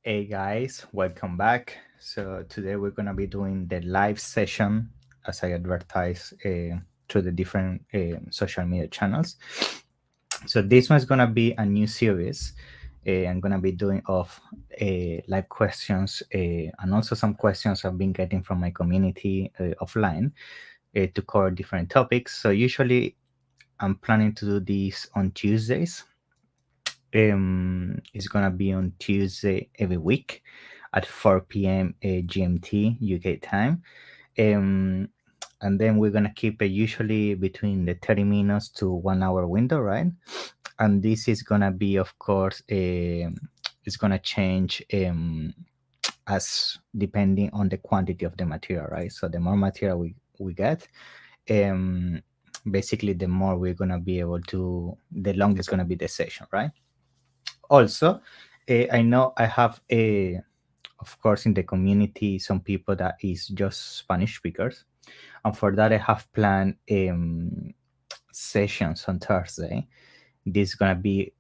Hey guys, welcome back. So today we're gonna be doing the live session as I advertise through the different social media channels. So this one's gonna be a new series. I'm gonna be doing of live questions and also some questions I've been getting from my community offline to cover different topics. So usually I'm planning to do this on Tuesdays. It's gonna be on Tuesday every week at 4 p.m. GMT UK time. Um, and then we're gonna keep it usually between the 30 minutes to 1 hour window, right? And this is gonna be, of course, it's gonna change as depending on the quantity of the material, right? So the more material we get, um, basically the more we're gonna be able to, the longer it's gonna be the session, right? Also, I know I have a, of course, in the community some people that is just Spanish speakers, and for that I have planned sessions on Thursday. This is gonna be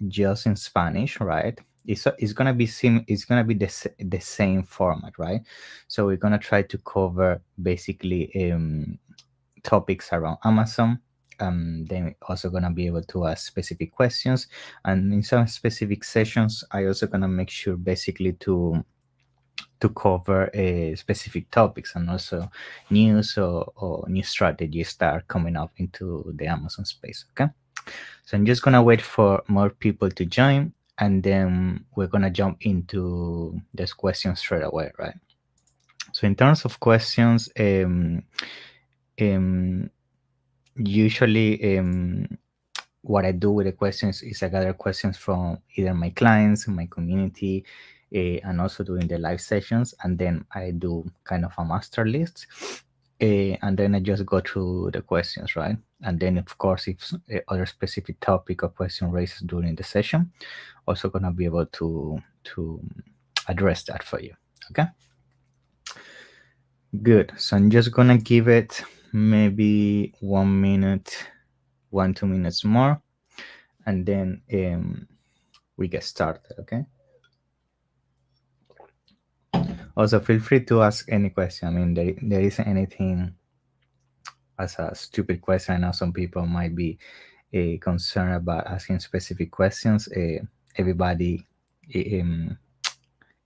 just in Spanish, right? It's gonna be it's gonna be the same format, right? So we're gonna try to cover basically topics around Amazon. Then also gonna be able to ask specific questions, and in some specific sessions, I also gonna make sure basically to cover specific topics and also news or new strategies that are coming up into the Amazon space. Okay, so I'm just gonna wait for more people to join, and then we're gonna jump into this question straight away, right? So in terms of questions, um, usually what I do with the questions is I gather questions from either my clients, my community, and also during the live sessions, and then I do kind of a master list, and then I just go through the questions, right? And then of course, if other specific topic or question raises during the session, also gonna be able to address that for you. Okay, good. So I'm just gonna give it maybe 1 minute, 1 2 minutes more, and then we get started. Okay, also feel free to ask any question. I mean, there isn't anything as a stupid question. I know some people might be concerned about asking specific questions. Everybody um,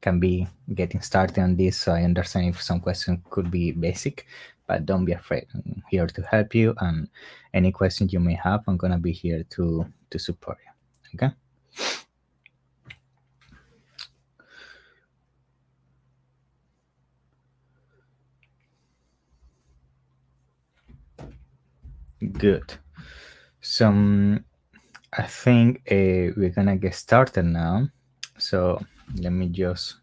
can be getting started on this, so I understand if some question could be basic, but don't be afraid. I'm here to help you, and any question you may have, I'm gonna be here to support you. Okay. Good. So I think we're gonna get started now. So let me just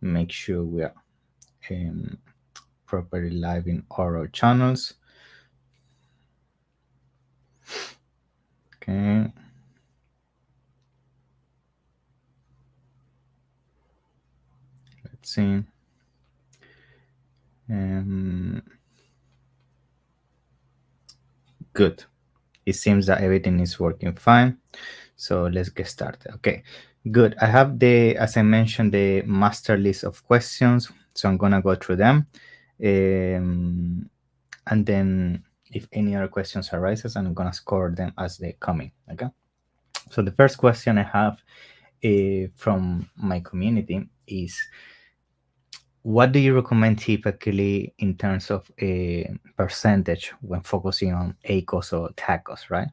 make sure we are um, properly live in our channels. Okay. Let's see. Good. It seems that everything is working fine. So let's get started. Okay, good. I have as I mentioned, the master list of questions. So I'm gonna go through them. And then if any other questions arises, I'm gonna score them as they come in. Okay. So the first question I have from my community is, what do you recommend typically in terms of a percentage when focusing on ACOS or TACOS, right?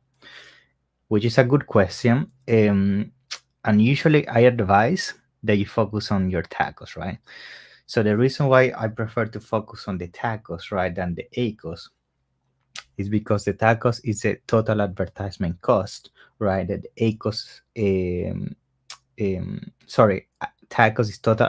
Which is a good question. And usually I advise that you focus on your TACOS, right? So the reason why I prefer to focus on the TACOS, right, than the ACOS is because the TACOS is a total advertisement cost, right? That the ACOS, TACOS is total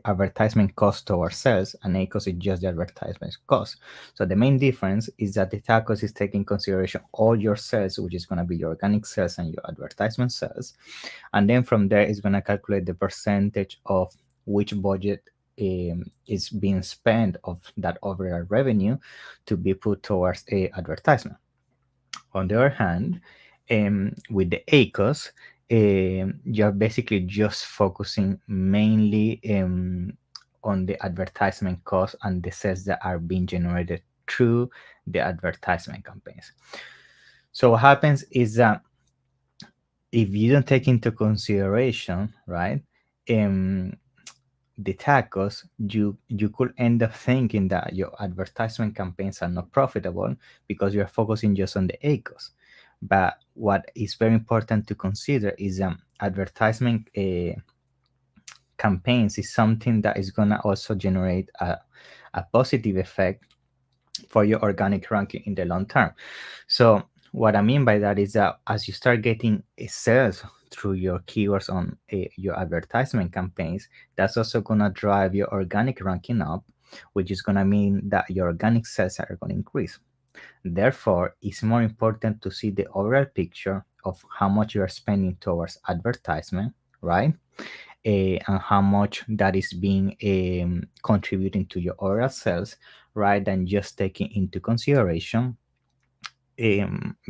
advertisement cost to our sales, and ACOS is just the advertisement cost. So the main difference is that the TACOS is taking consideration all your sales, which is going to be your organic sales and your advertisement sales, and then from there it's going to calculate the percentage of which budget is being spent of that overall revenue to be put towards a advertisement. On the other hand, with the ACOS, you're basically just focusing mainly on the advertisement costs and the sales that are being generated through the advertisement campaigns. So what happens is that if you don't take into consideration, right, um, the tacos, you could end up thinking that your advertisement campaigns are not profitable because you're focusing just on the ACOs. But what is very important to consider is advertisement campaigns is something that is gonna also generate a positive effect for your organic ranking in the long term. So what I mean by that is that as you start getting sales through your keywords on your advertisement campaigns, that's also gonna drive your organic ranking up, which is gonna mean that your organic sales are gonna increase. Therefore, it's more important to see the overall picture of how much you are spending towards advertisement, right? And how much that is being contributing to your overall sales, rather than just taking into consideration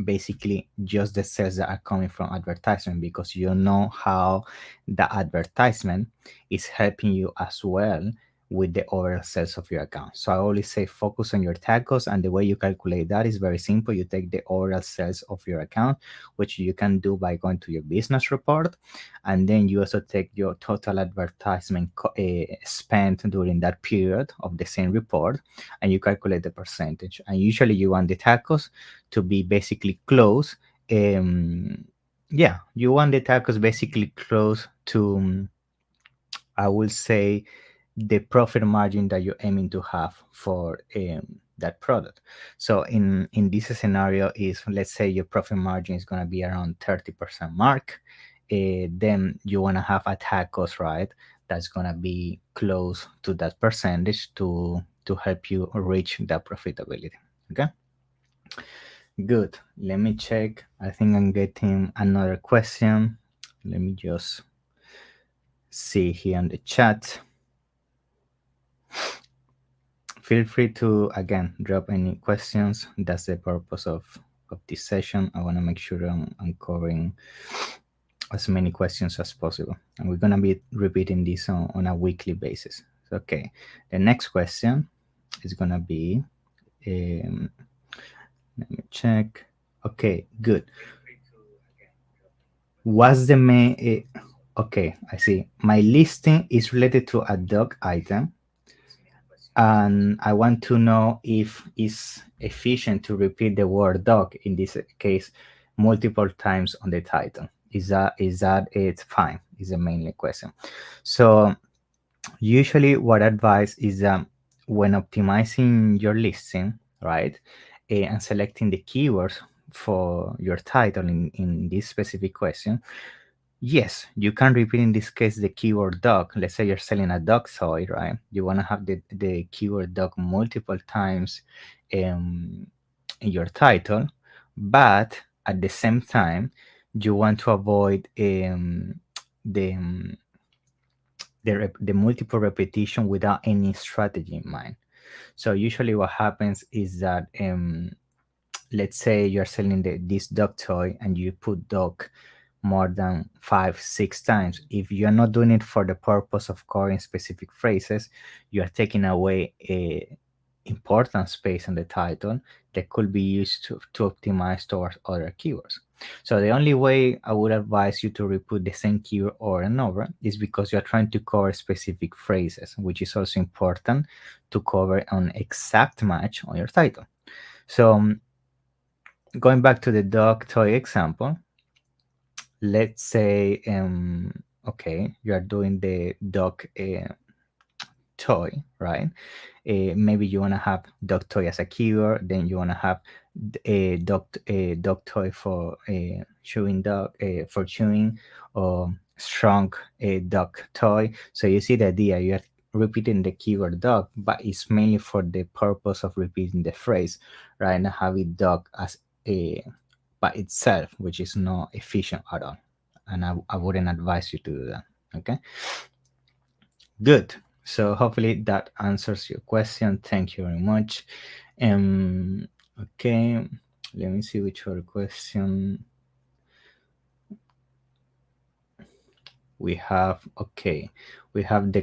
basically just the sales that are coming from advertisement, because you know how the advertisement is helping you as well with the overall sales of your account. So I always say focus on your tacos, and the way you calculate that is very simple. You take the overall sales of your account, which you can do by going to your business report, and then you also take your total advertisement spent during that period of the same report, and you calculate the percentage. And usually you want the tacos to be basically close. Um, yeah, you want the tacos basically close to, I will say, the profit margin that you're aiming to have for that product. So in this scenario, is let's say your profit margin is going to be around 30% mark. Then you want to have a tacos, right, that's going to be close to that percentage to help you reach that profitability. Okay. Good. Let me check. I think I'm getting another question. Let me just see here in the chat. Feel free to again drop any questions. That's the purpose of this session. I want to make sure I'm covering as many questions as possible. And we're going to be repeating this on a weekly basis. Okay. The next question is going to be, um, let me check. Okay, good. What's the main? Okay, I see. My listing is related to a dog item, and I want to know if it's efficient to repeat the word dog in this case multiple times on the title. Is that it's fine? Is the mainly question. So usually, what advice is when optimizing your listing, right, and selecting the keywords for your title in this specific question. Yes, you can repeat in this case the keyword dog. Let's say you're selling a dog toy, right? You want to have the keyword dog multiple times in your title, but at the same time, you want to avoid the, the multiple repetition without any strategy in mind. So usually what happens is that let's say you're selling this dog toy and you put dog more than 5 6 times. If you're not doing it for the purpose of covering specific phrases, you are taking away a important space in the title that could be used to optimize towards other keywords. So the only way I would advise you to repeat the same keyword over and over is because you're trying to cover specific phrases, which is also important to cover an exact match on your title. So going back to the dog toy example, let's say okay, you are doing the dog toy, right? Maybe you want to have dog toy as a keyword, then you want to have a dog toy for chewing dog for chewing, or strong dog toy. So you see the idea. You are repeating the keyword dog, but it's mainly for the purpose of repeating the phrase, right? Not having dog as a by itself, which is not efficient at all. And I wouldn't advise you to do that. Okay. Good. So hopefully that answers your question. Thank you very much. Okay, let me see which other question. we have, okay, we have the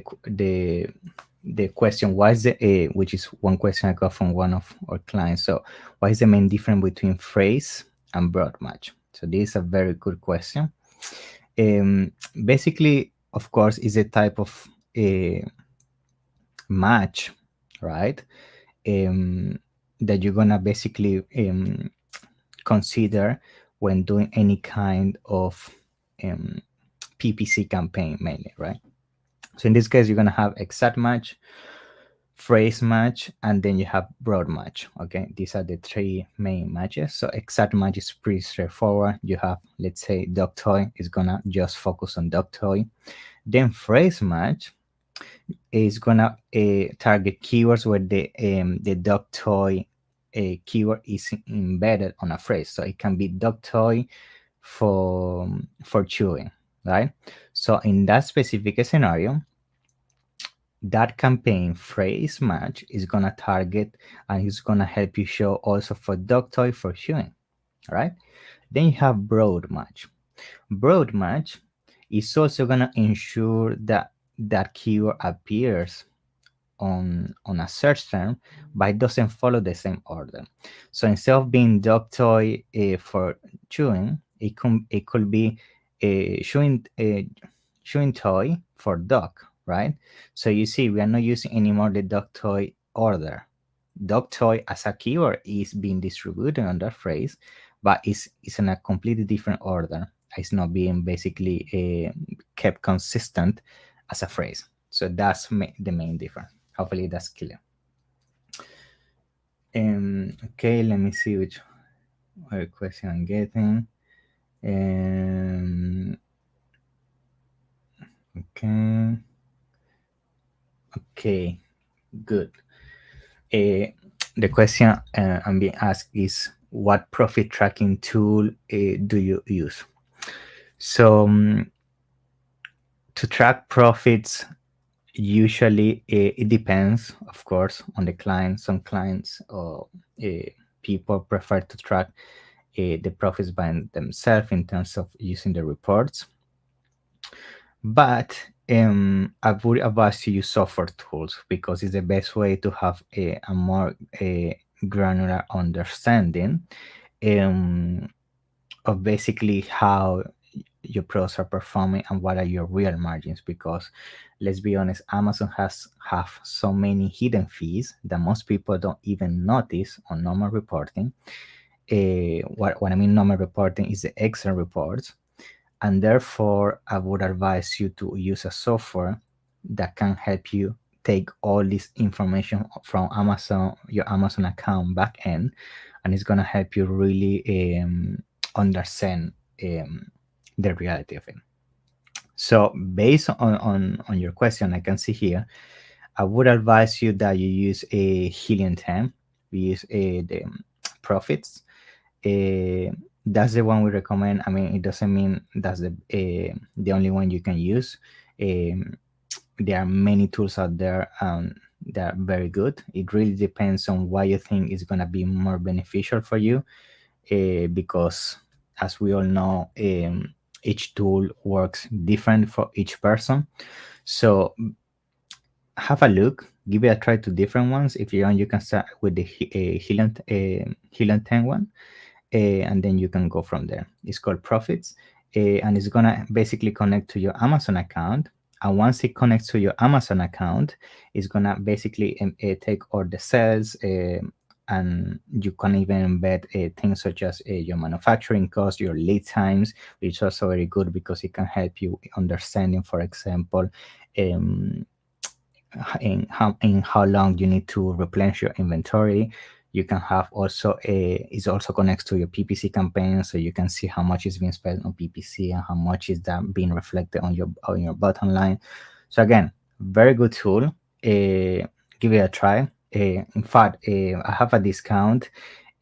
question, why is the which is one question I got from one of our clients. So what is the main difference between phrase and broad match? So this is a very good question. Basically, of course, is a type of match, right? um, that you're gonna basically consider when doing any kind of um, PPC campaign, mainly, right? So in this case, you're gonna have exact match, phrase match, and then you have broad match. Okay, these are the three main matches. So exact match is pretty straightforward. You have, let's say, dog toy is gonna just focus on dog toy. Then phrase match is gonna target keywords where the dog toy keyword is embedded on a phrase. So it can be dog toy for chewing, right? So in that specific scenario, that campaign phrase match is gonna target and it's gonna help you show also for dog toy for chewing, right? Then you have broad match. Broad match is also gonna ensure that that keyword appears on a search term, but it doesn't follow the same order. So instead of being dog toy for chewing, it could be chewing toy for dog, right? So you see, we are not using anymore the dog toy order. Dog toy as a keyword is being distributed on that phrase, but it's in a completely different order. It's not being basically kept consistent as a phrase. So that's the main difference. Hopefully that's clear. Okay, let me see which other question I'm getting. Okay. Okay, good. The question I'm being asked is, what profit tracking tool do you use? So to track profits, usually it depends, of course, on the client. Some clients or people prefer to track the profits by themselves in terms of using the reports. But I would advise to use software tools because it's the best way to have a more granular understanding of basically how your products are performing and what are your real margins. Because let's be honest, Amazon have so many hidden fees that most people don't even notice on normal reporting. What I mean normal reporting is the Excel reports, and therefore I would advise you to use a software that can help you take all this information from Amazon, your Amazon account back end, and it's gonna help you really understand the reality of it. So based on your question, I can see here, I would advise you that you use a Helium 10. We use the profits. That's the one we recommend. I mean, it doesn't mean that's the only one you can use. There are many tools out there that are very good. It really depends on what you think is going to be more beneficial for you, because as we all know, each tool works different for each person. So have a look, give it a try to different ones. If you want, you can start with the Helium 10 one, and then you can go from there. It's called Profits, and it's gonna basically connect to your Amazon account. And once it connects to your Amazon account, it's gonna basically take all the sales, and you can even embed things such as your manufacturing costs, your lead times, which is also very good because it can help you understanding, for example, um, in how long you need to replenish your inventory. You can have also it also connects to your PPC campaign, so you can see how much is being spent on PPC and how much is that being reflected on your bottom line. So again, very good tool. Give it a try. In fact, I have a discount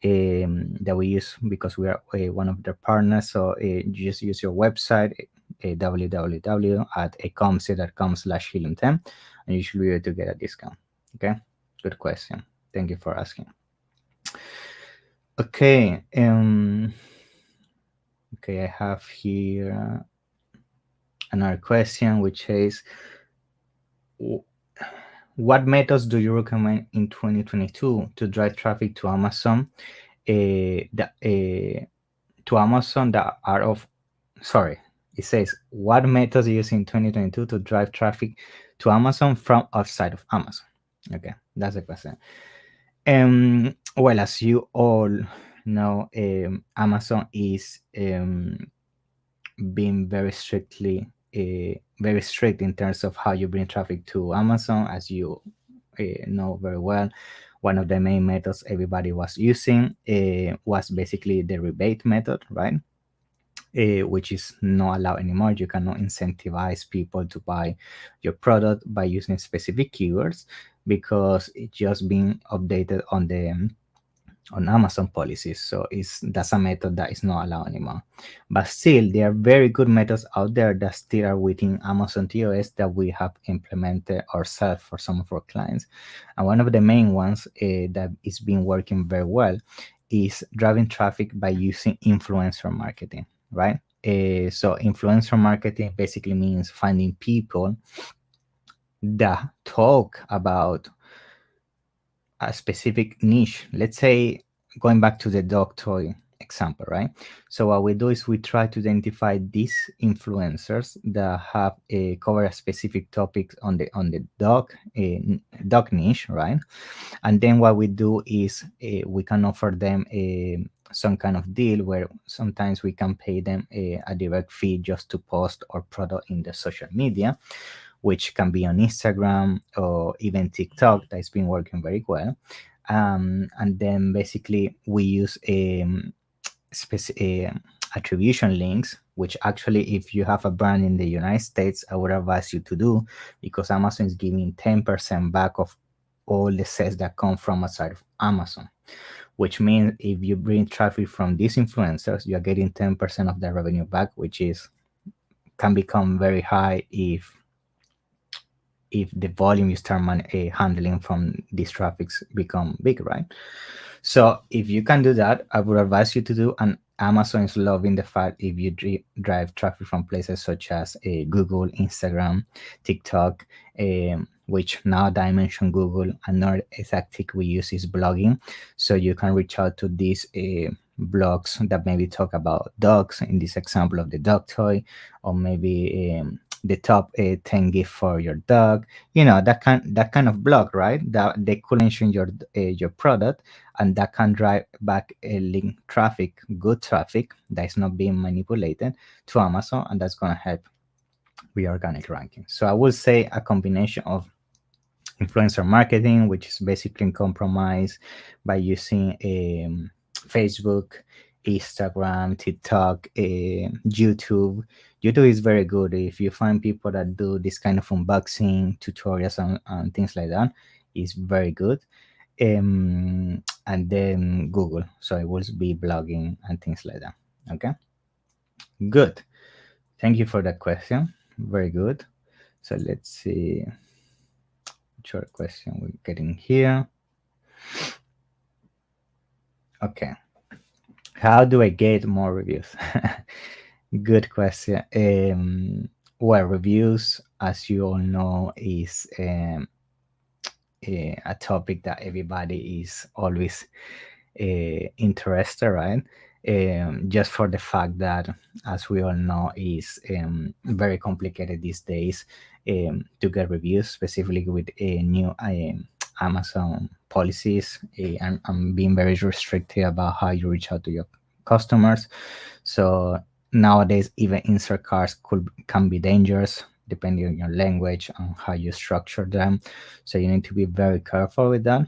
that we use because we are one of their partners. So you just use your website, www.ecomc.com/helium10, and you should be able to get a discount. Okay, good question. Thank you for asking. Okay, okay, I have here another question, which is, what methods do you recommend in 2022 to drive traffic to Amazon? To Amazon that are of sorry, it says what methods use in 2022 to drive traffic to Amazon from outside of Amazon. Okay, that's the question. Well, as you all know, Amazon is being very strict in terms of how you bring traffic to Amazon, as you know very well. One of the main methods everybody was using was basically the rebate method, right? Which is not allowed anymore. You cannot incentivize people to buy your product by using specific keywords because it's just being updated on Amazon policies. So that's a method that is not allowed anymore. But still, there are very good methods out there that still are within Amazon TOS that we have implemented ourselves for some of our clients. And one of the main ones that is been working very well is driving traffic by using influencer marketing, right? So influencer marketing basically means finding people that talk about a specific niche. Let's say, going back to the dog toy example, right? So what we do is we try to identify these influencers that have cover a specific topic on the dog niche, right? And then what we do is we can offer them some kind of deal where sometimes we can pay them a direct fee just to post our product in the social media, which can be on Instagram or even TikTok. That's been working very well. And then basically we use attribution links, which actually, if you have a brand in the United States, I would advise you to do, because Amazon is giving 10% back of all the sales that come from outside of Amazon, which means if you bring traffic from these influencers, you're getting 10% of the revenue back, which is can become very high if the volume you start handling from these traffics become big, right? So if you can do that, I would advise you to do. And Amazon is loving the fact if you drive traffic from places such as Google, Instagram, TikTok, which now that I mentioned Google, another tactic we use is blogging. So you can reach out to these blogs that maybe talk about dogs, in this example of the dog toy, or maybe the top 10 gift for your dog, that kind of blog, right? That they could mention your product, and that can drive back a link traffic, good traffic that is not being manipulated to Amazon, and that's going to help with organic ranking. So I would say a combination of influencer marketing, which is basically compromised by using Facebook, Instagram, TikTok, YouTube. YouTube is very good if you find people that do this kind of unboxing tutorials and things like that. It's very good. And then Google, so it will be blogging and things like that. Okay, good. Thank you for that question. Very good. So let's see which other question we're getting here. Okay, how do I get more reviews? Good question. Well, reviews, as you all know, is a topic that everybody is always interested, right? Just for the fact that, as we all know, is very complicated these days to get reviews, specifically with new Amazon policies and being very restricted about how you reach out to your customers. So nowadays, even insert cards can be dangerous depending on your language and how you structure them. So you need to be very careful with that.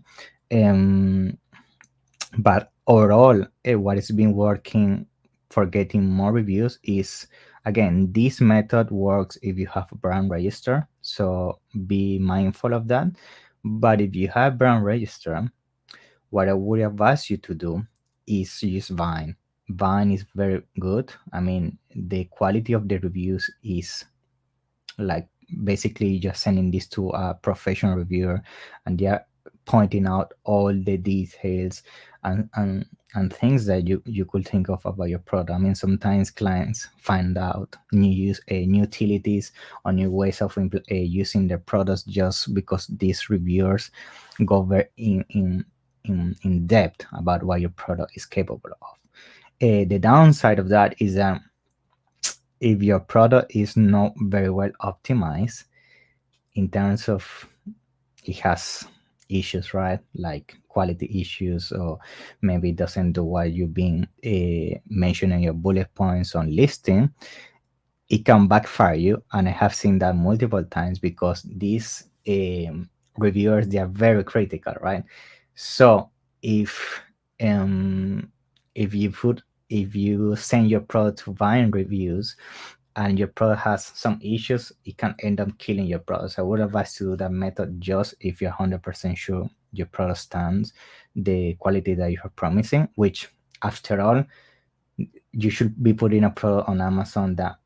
But overall, what has been working for getting more reviews is, again, this method works if you have a brand register. So be mindful of that. But if you have brand register, what I would advise you to do is use Vine. Vine is very good. I mean, the quality of the reviews is like basically just sending this to a professional reviewer, and they are pointing out all the details and and things that you could think of about your product. I mean, sometimes clients find out new utilities or new ways of using their products just because these reviewers go very in depth about what your product is capable of. The downside of that is that if your product is not very well optimized in terms of it has issues, right? Like quality issues, or maybe it doesn't do what you've been mentioning your bullet points on listing, it can backfire you. And I have seen that multiple times because these reviewers, they are very critical, right? So if um if you put if you send your product to Vine reviews and your product has some issues, it can end up killing your product. So I would advise to do that method just if you're 100% sure your product stands the quality that you are promising, which after all, you should be putting a product on Amazon that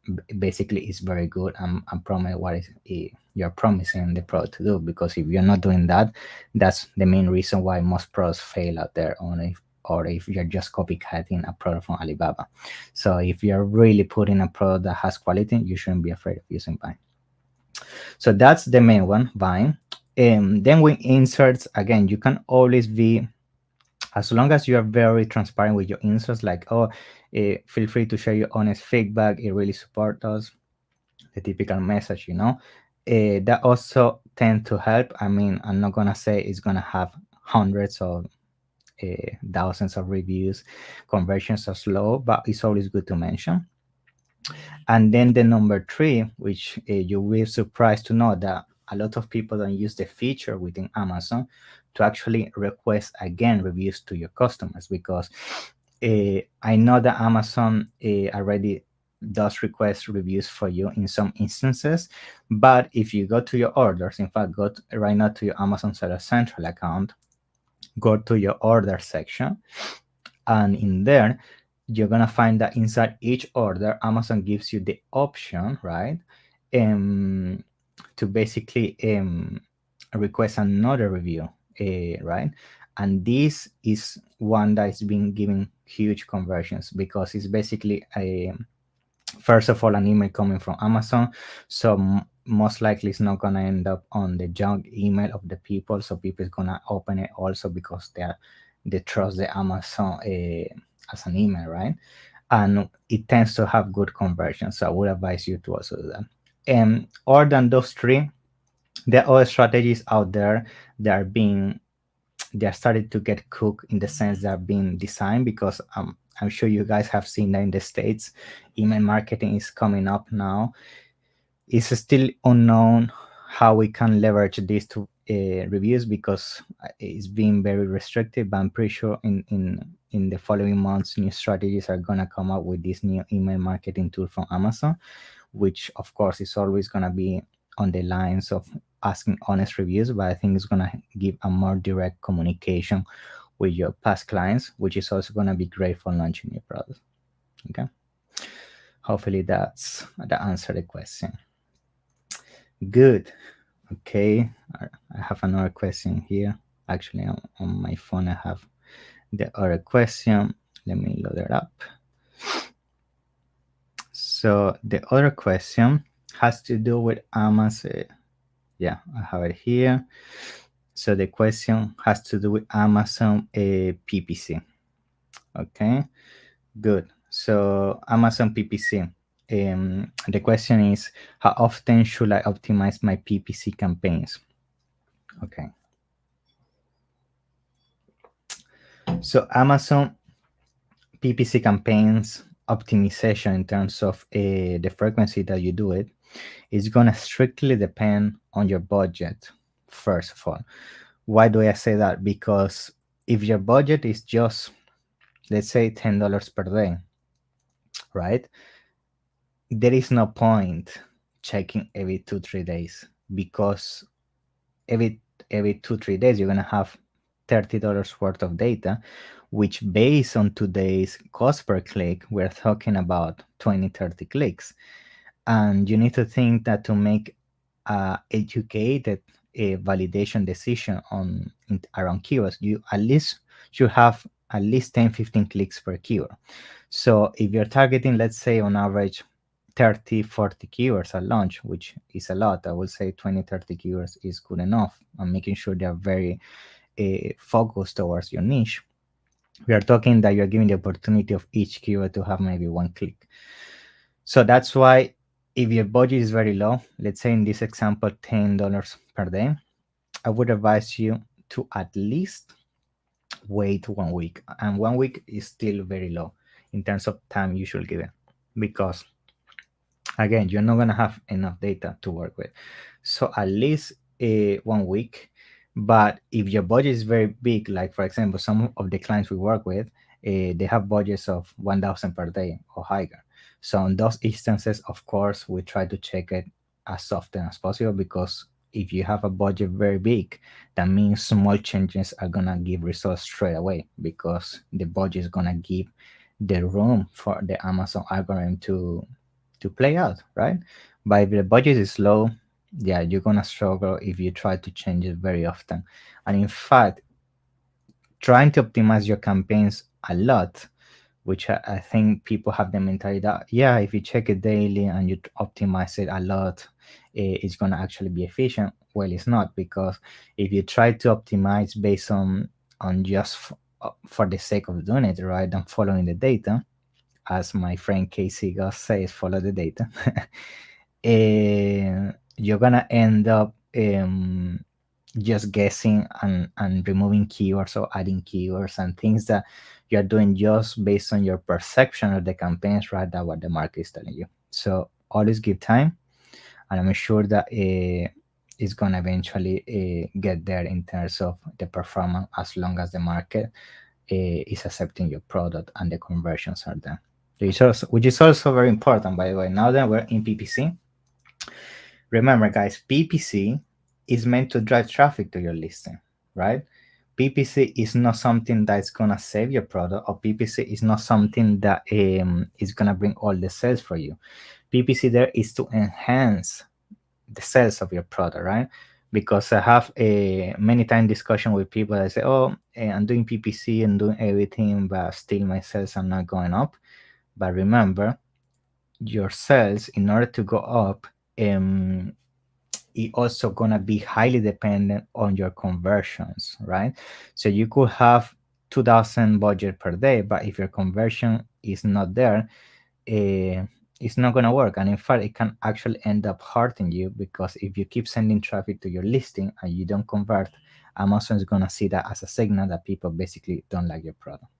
basically is very good and promise what you're promising the product to do. Because if you're not doing that, that's the main reason why most products fail out there. Or if you're just copycatting a product from Alibaba. So if you're really putting a product that has quality, you shouldn't be afraid of using Vine. So that's the main one, Vine. Then with inserts, again, you can always be, as long as you are very transparent with your inserts, like, feel free to share your honest feedback, it really supports us, the typical message, that also tend to help. I mean, I'm not gonna say it's gonna have hundreds or thousands of reviews. Conversions are slow, but it's always good to mention. And then the number three, which you will be surprised to know that a lot of people don't use the feature within Amazon to actually request again reviews to your customers. Because I know that Amazon already does request reviews for you in some instances, but if you go to your orders, in fact, right now to your Amazon Seller Central account, go to your order section, and in there you're gonna find that inside each order, Amazon gives you the option, right, to basically request another review, right? And this is one that is being giving huge conversions because it's basically first of all an email coming from Amazon. So most likely it's not gonna end up on the junk email of the people. So people is gonna open it also because they trust the Amazon as an email, right? And it tends to have good conversion. So I would advise you to also do that. And other than those three, there are other strategies out there that are started to get cooked in the sense that are being designed, because I'm sure you guys have seen that in the States, email marketing is coming up now. It's still unknown how we can leverage these to reviews because it's being very restrictive. But I'm pretty sure in the following months, new strategies are gonna come up with this new email marketing tool from Amazon, which of course is always gonna be on the lines of asking honest reviews, but I think it's gonna give a more direct communication with your past clients, which is also gonna be great for launching new products. Okay. Hopefully that answered the question. Good. Okay. I have another question here. Actually, on my phone, I have the other question. Let me load it up. So the other question has to do with Amazon. Yeah, I have it here. So the question has to do with Amazon PPC. Okay, good. So Amazon PPC. The question is, how often should I optimize my PPC campaigns? Okay. So Amazon PPC campaigns optimization in terms of the frequency that you do it is going to strictly depend on your budget, first of all. Why do I say that? Because if your budget is just, let's say, $10 per day, right? There is no point checking every 2-3 days, because every 2-3 days you're gonna have $30 worth of data, which based on today's cost per click, we're talking about 20-30 clicks. And you need to think that to make educated a validation decision around keywords, you at least should have at least 10, 15 clicks per keyword. So if you're targeting, let's say on average 30, 40 keywords at launch, which is a lot, I would say 20, 30 keywords is good enough. I'm making sure they're very focused towards your niche. We are talking that you're giving the opportunity of each keyword to have maybe one click. So that's why if your budget is very low, let's say in this example, $10 per day, I would advise you to at least wait 1 week. And 1 week is still very low in terms of time you should give it, because again, you're not going to have enough data to work with. So at least 1 week. But if your budget is very big, like for example, some of the clients we work with, they have budgets of 1,000 per day or higher. So in those instances, of course, we try to check it as often as possible, because if you have a budget very big, that means small changes are gonna give results straight away, because the budget is gonna give the room for the Amazon algorithm to play out, right? But if the budget is low, yeah, you're gonna struggle if you try to change it very often. And in fact, trying to optimize your campaigns a lot, which I think people have the mentality that, yeah, if you check it daily and you optimize it a lot, it's gonna actually be efficient. Well, it's not, because if you try to optimize based on just for the sake of doing it, right, and following the data, as my friend Casey Goss says, follow the data. You're gonna end up just guessing and removing keywords or adding keywords and things that you're doing just based on your perception of the campaigns rather than what the market is telling you. So always give time, and I'm sure that it's gonna eventually get there in terms of the performance, as long as the market is accepting your product and the conversions are there. Which is also very important, by the way. Now that we're in PPC, remember, guys, PPC is meant to drive traffic to your listing, right? PPC is not something that's gonna save your product, or PPC is not something that is gonna bring all the sales for you. PPC there is to enhance the sales of your product, right? Because I have a many time discussion with people that say, "Oh, I'm doing PPC and doing everything, but still my sales are not going up." But remember, your sales, in order to go up, it also gonna be highly dependent on your conversions, right? So you could have 2,000 budget per day, but if your conversion is not there, it's not gonna work. And in fact, it can actually end up hurting you, because if you keep sending traffic to your listing and you don't convert, Amazon is gonna see that as a signal that people basically don't like your product.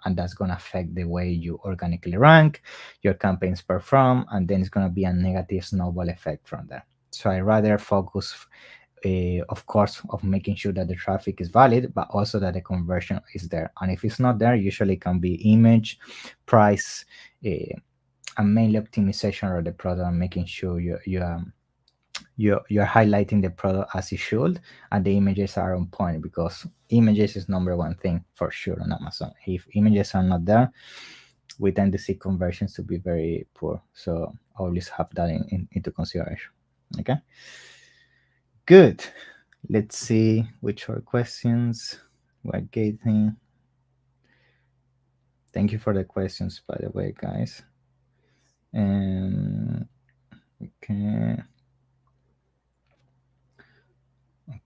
And that's going to affect the way you organically rank, your campaigns perform, and then it's going to be a negative snowball effect from there. So I rather focus, of course, of making sure that the traffic is valid, but also that the conversion is there. And if it's not there, usually it can be image, price, and mainly optimization of the product, and making sure you're highlighting the product as you should, and the images are on point, because images is number one thing for sure on Amazon. If images are not there, we tend to see conversions to be very poor. So always have that into consideration. Okay, good. Let's see which are questions we're getting. Thank you for the questions, by the way, guys. Okay.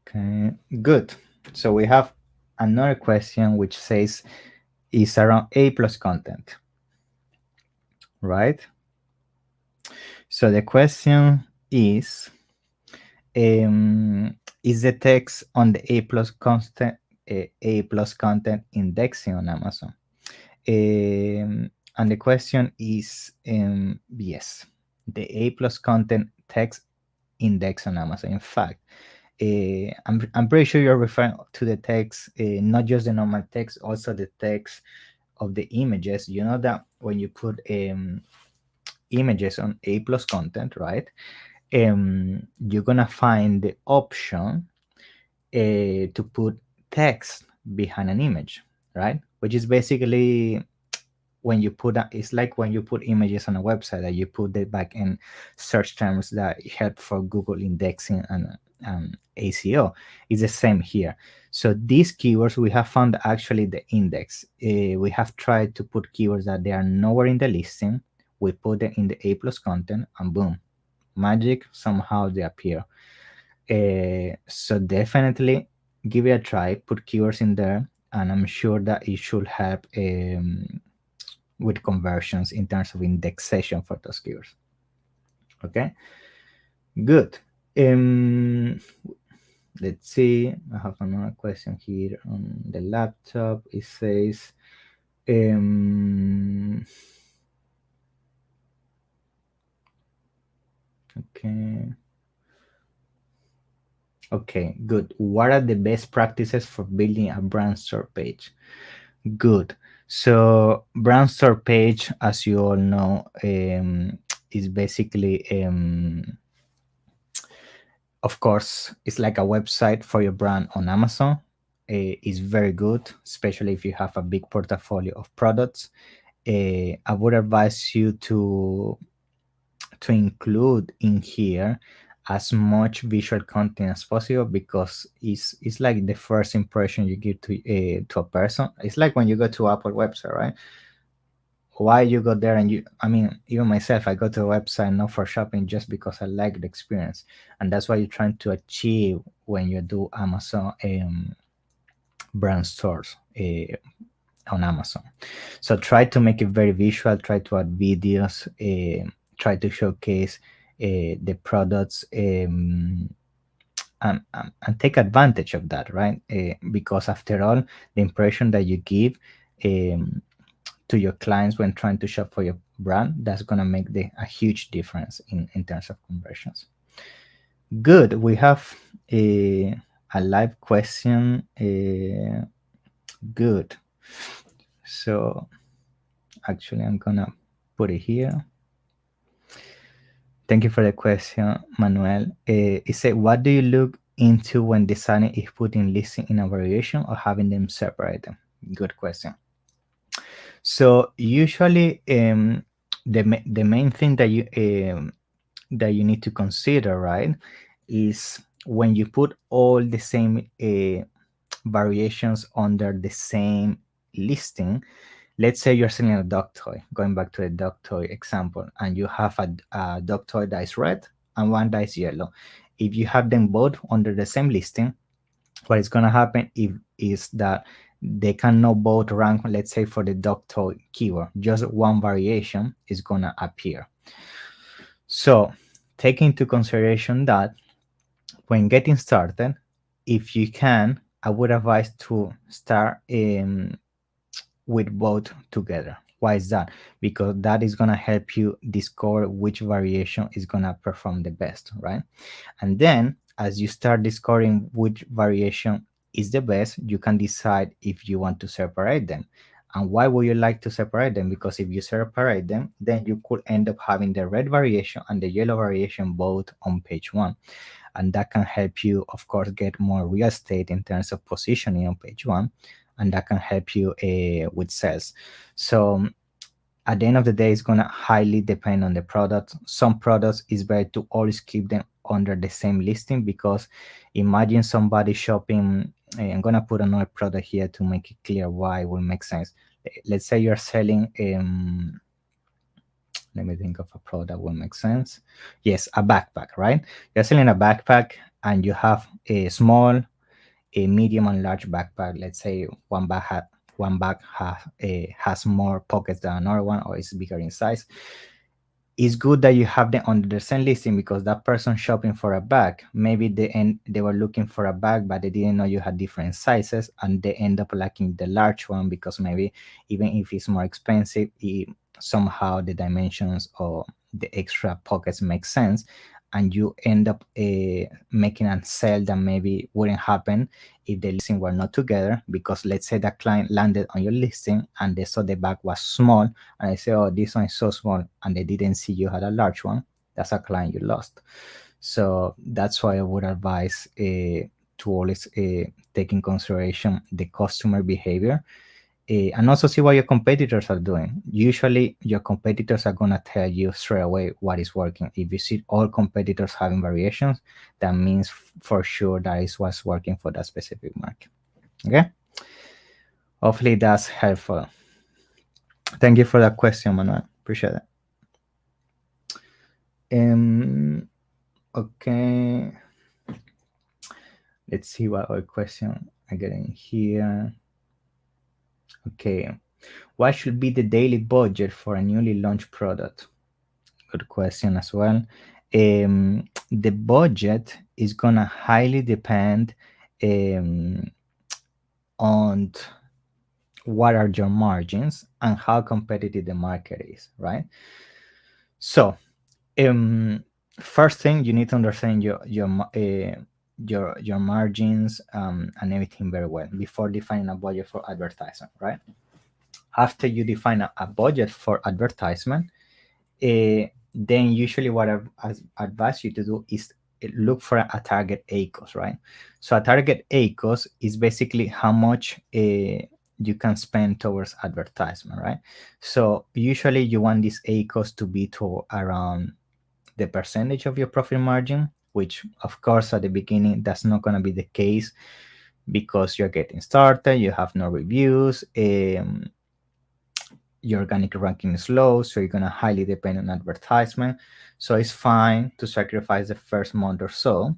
Okay, good. So we have another question which says, is around A+ content, right? So the question is the text on the A+ content indexing on Amazon? And the question is, yes, the A+ content text index on Amazon. In fact, I'm pretty sure you're referring to the text, not just the normal text, also the text of the images. You know that when you put images on A+ content, right? You're gonna find the option to put text behind an image, right? Which is basically when you put it's like when you put images on a website, that you put the back end search terms that help for Google indexing ACO. It's the same here. So these keywords, we have found actually the index. We have tried to put keywords that they are nowhere in the listing. We put them in the A plus content, and boom, magic, somehow they appear. So definitely give it a try, put keywords in there, and I'm sure that it should help with conversions in terms of indexation for those keywords. Okay, good. Let's see, I have another question here on the laptop. It says, okay. Okay, good. What are the best practices for building a brand store page? Good. So, brand store page, as you all know, is basically, of course, it's like a website for your brand on Amazon. It's very good, especially if you have a big portfolio of products. I would advise you to include in here as much visual content as possible, because it's like the first impression you give to a person. It's like when you go to Apple website, right? Why you go there, and I mean, even myself, I go to a website not for shopping, just because I like the experience. And that's what you're trying to achieve when you do Amazon brand stores on Amazon. So try to make it very visual, try to add videos, try to showcase the products, and take advantage of that, right? Because after all, the impression that you give to your clients when trying to shop for your brand, that's going to make a huge difference in terms of conversions. Good. We have a live question. Good. So actually, I'm going to put it here. Thank you for the question, Manuel. It said, what do you look into when deciding if putting listing in a variation or having them separated? Good question. So usually, the main thing that you need to consider, right, is when you put all the same variations under the same listing. Let's say you're selling a dog toy, going back to the dog toy example, and you have a dog toy that is red and one that is yellow. If you have them both under the same listing, what is going to happen is that they cannot both rank, let's say, for the dog toy keyword. Just one variation is going to appear. So take into consideration that when getting started, if you can, I would advise to start with both together. Why is that? Because that is going to help you discover which variation is going to perform the best, right? And then as you start discovering which variation is the best, you can decide if you want to separate them. And why would you like to separate them? Because if you separate them, then you could end up having the red variation and the yellow variation both on page one. And that can help you, of course, get more real estate in terms of positioning on page one, and that can help you with sales. So at the end of the day, it's going to highly depend on the product. Some products is better to always keep them under the same listing, because imagine somebody shopping. I'm going to put another product here to make it clear why it will make sense. Let's say you're selling let me think of a product that will make sense. Yes, a backpack, right? You're selling a backpack and you have a small, a medium, and large backpack. Let's say one bag has more pockets than another one, or is bigger in size. It's good that you have them under the same listing, because that person shopping for a bag, maybe they were looking for a bag, but they didn't know you had different sizes, and they end up liking the large one, because maybe even if it's more expensive, somehow the dimensions or the extra pockets make sense, and you end up making a sale that maybe wouldn't happen if the listing were not together. Because let's say that client landed on your listing and they saw the bag was small, and they say, oh, this one is so small, and they didn't see you had a large one. That's a client you lost. So that's why I would advise to always take in consideration the customer behavior. and also see what your competitors are doing. Usually, your competitors are gonna tell you straight away what is working. If you see all competitors having variations, that means for sure that is what's working for that specific market. Okay. Hopefully that's helpful. Thank you for that question, Manuel. Appreciate it. Okay. Let's see what other question I get in here. Okay. What should be the daily budget for a newly launched product? Good question as well. The budget is gonna highly depend on what are your margins and how competitive the market is, right? So, first thing you need to understand your margins and everything very well before defining a budget for advertisement, right? After you define a budget for advertisement, then usually what I advise you to do is look for a target ACOS, right? So a target ACOS is basically how much you can spend towards advertisement, right? So usually you want this ACOS to be to around the percentage of your profit margin, which of course at the beginning that's not going to be the case because you're getting started, you have no reviews, your organic ranking is low, so you're gonna highly depend on advertisement. So it's fine to sacrifice the first month or so,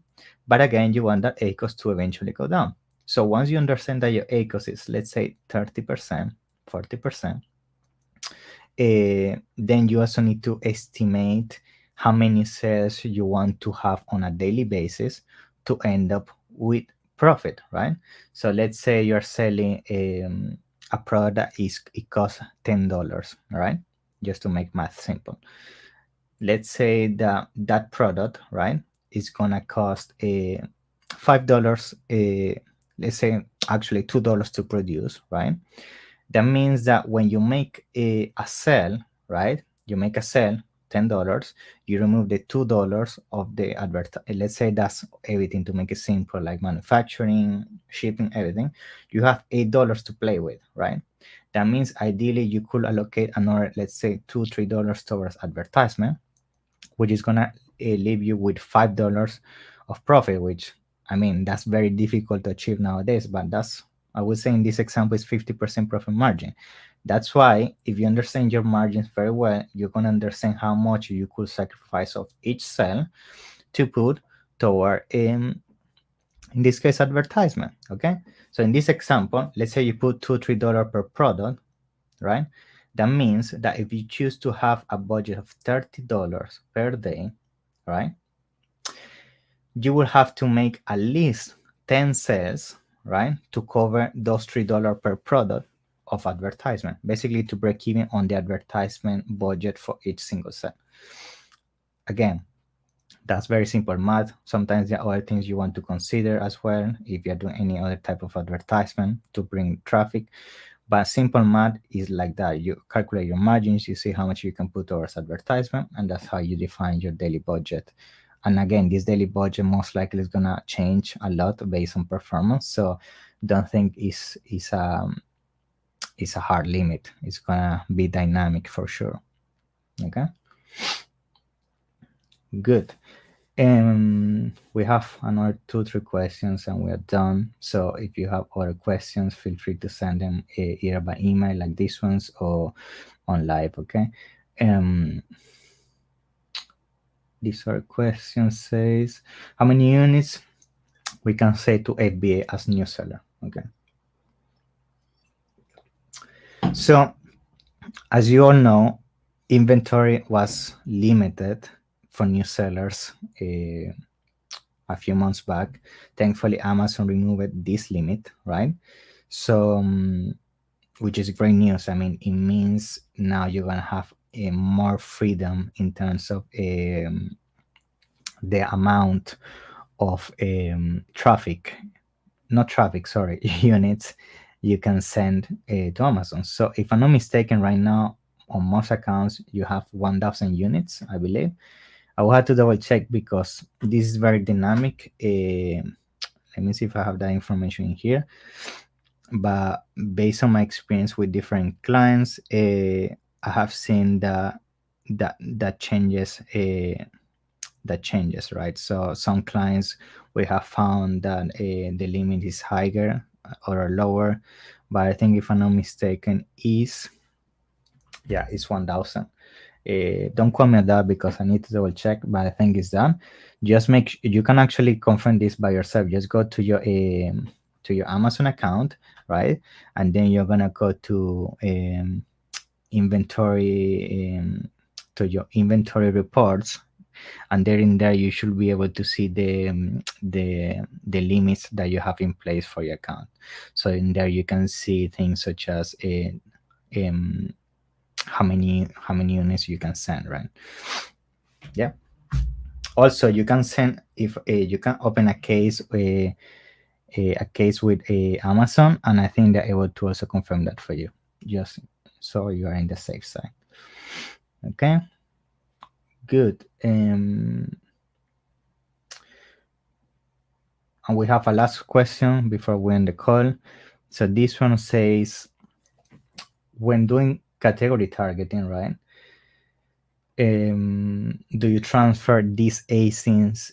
but again, you want that ACOS to eventually go down. So once you understand that your ACOS is, let's say, 30%, 40%, then you also need to estimate how many sales you want to have on a daily basis to end up with profit, right? So let's say you're selling a product that it costs $10, right? Just to make math simple. Let's say that that product, right, is gonna cost $5. Let's say actually $2 to produce, right? That means that when you make a sale, right, you make a sale $10, you remove the $2 of the let's say that's everything to make it simple, like manufacturing, shipping, everything. You have $8 to play with, right? That means ideally you could allocate another, let's say $2-3 towards advertisement, which is gonna leave you with $5 of profit, which I mean that's very difficult to achieve nowadays, but that's, I would say in this example, is 50% profit margin. That's why if you understand your margins very well, you're gonna understand how much you could sacrifice of each sale to put toward in this case advertisement. Okay, so in this example, let's say you put $2-3 per product, right? That means that if you choose to have a budget of $30 per day, right, you will have to make at least 10 sales, right, to cover those $3 per product of advertisement, basically to break even on the advertisement budget for each single sale. Again, that's very simple math. Sometimes there are other things you want to consider as well if you're doing any other type of advertisement to bring traffic. But simple math is like that. You calculate your margins, you see how much you can put towards advertisement, and that's how you define your daily budget. And again, this daily budget most likely is gonna change a lot based on performance. So don't think it's a hard limit. It's gonna be dynamic for sure. Okay. Good. We have another 2-3 questions and we are done. So if you have other questions, feel free to send them either by email like these ones or on live. Okay. This other question says, how many units we can say to FBA as new seller? Okay. So as you all know, inventory was limited for new sellers a few months back. Thankfully, Amazon removed this limit, right? So, which is great news. I mean, it means now you're gonna have more freedom in terms of the amount of units you can send to Amazon. So, if I'm not mistaken, right now on most accounts you have 1,000 units, I believe. I will have to double check because this is very dynamic. Let me see if I have that information in here. but based on my experience with different clients, I have seen that changes. That changes, right? So some clients we have found that the limit is higher or lower, but I think if I'm not mistaken, is yeah, it's 1,000. Don't quote me on that because I need to double check, but I think it's done. Just you can actually confirm this by yourself. Just go to your Amazon account, right? And then you're gonna go to inventory to your inventory reports, and there in there you should be able to see the limits that you have in place for your account. So in there you can see things such as um, how many units you can send, right? Yeah. Also, you can send if you can open a case a case with Amazon, and I think they're able to also confirm that for you, just so you are in the safe side. Okay, good. And we have a last question before we end the call. So this one says, when doing category targeting, right? Do you transfer these ASINs?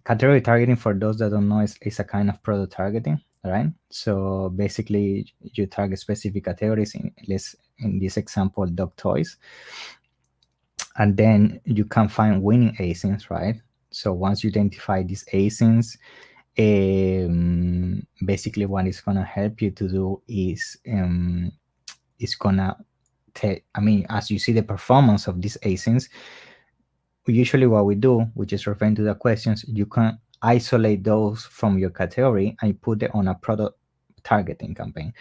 Category targeting, for those that don't know, is a kind of product targeting, right? So basically, you target specific categories. In this example, dog toys, and then you can find winning ASINs, right? So once you identify these ASINs, basically what it's gonna help you to do is it's gonna take. I mean, as you see the performance of these ASINs, usually what we do, which is referring to the questions, you can isolate those from your category and put it on a product targeting campaign,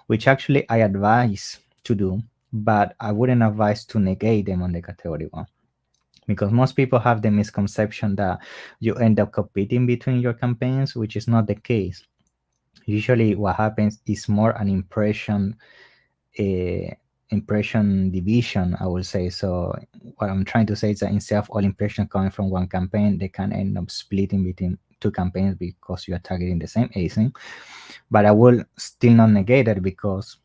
which actually I advise to do, but I wouldn't advise to negate them on the category one, because most people have the misconception that you end up competing between your campaigns, which is not the case. Usually what happens is more an impression division, I would say. So what I'm trying to say is that instead of all impressions coming from one campaign, they can end up splitting between two campaigns because you are targeting the same ASIN. But I will still not negate it, because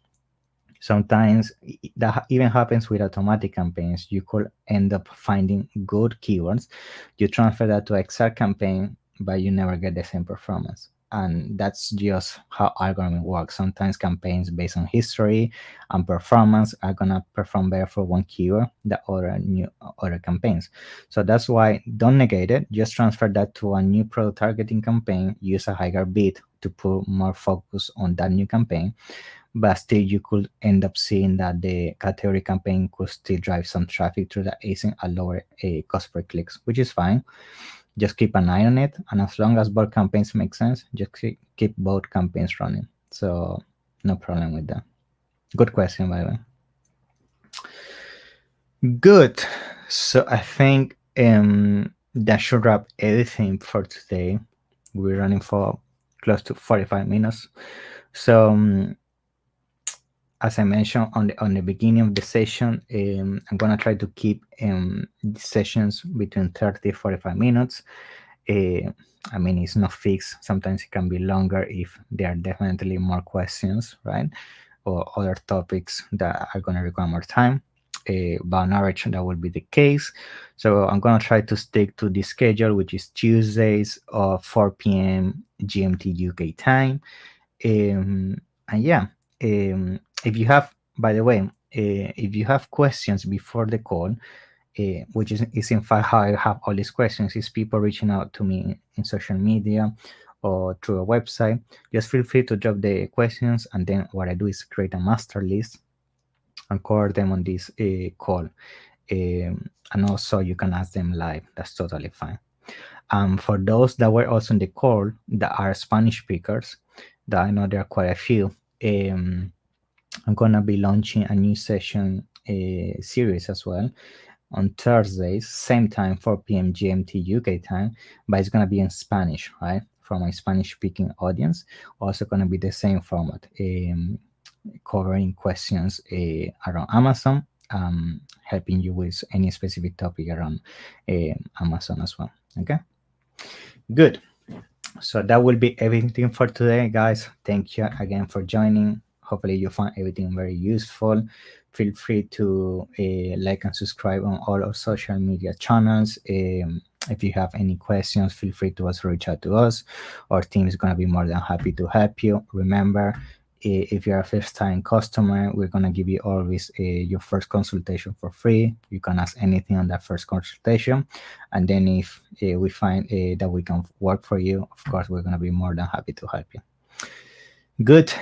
sometimes that even happens with automatic campaigns. You could end up finding good keywords, you transfer that to exact campaign, but you never get the same performance. And that's just how algorithm works. Sometimes campaigns based on history and performance are gonna perform better for one keyword than other campaigns. So that's why don't negate it. Just transfer that to a new product targeting campaign. Use a higher bid to put more focus on that new campaign, but still you could end up seeing that the category campaign could still drive some traffic through the ASIN at lower cost per clicks, which is fine. Just keep an eye on it, and as long as both campaigns make sense, just keep both campaigns running. So no problem with that. Good question, by the way. Good. So I think that should wrap everything for today. We're running for close to 45 minutes. So as I mentioned on the beginning of the session, I'm gonna try to keep the sessions between 30 45 minutes. I mean, it's not fixed. Sometimes it can be longer if there are definitely more questions, right? Or other topics that are gonna require more time. But on average, that will be the case. So I'm gonna try to stick to the schedule, which is Tuesdays of 4 p.m. GMT UK time. And yeah, if you have, by the way, if you have questions before the call, which is in fact how I have all these questions, is people reaching out to me in social media or through a website, just feel free to drop the questions, and then what I do is create a master list and cover them on this call. And also you can ask them live. That's totally fine. For those that were also in the call that are Spanish speakers, that I know there are quite a few, I'm gonna be launching a new session series as well on Thursdays, same time, 4 p.m. GMT UK time, but it's gonna be in Spanish, right? For my Spanish speaking audience. Also gonna be the same format, covering questions around Amazon, helping you with any specific topic around Amazon as well. Okay, good. So that will be everything for today, guys. Thank you again for joining. Hopefully you found everything very useful. Feel free to like and subscribe on all our social media channels. If you have any questions, feel free to also reach out to us. Our team is going to be more than happy to help you. Remember, if you're a first time customer, we're going to give you always your first consultation for free. You can ask anything on that first consultation, and then if we find that we can work for you, of course we're going to be more than happy to help you. Good.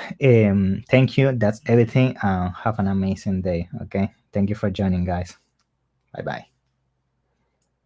Thank you. That's everything. Have an amazing day. Okay, thank you for joining, guys. Bye bye.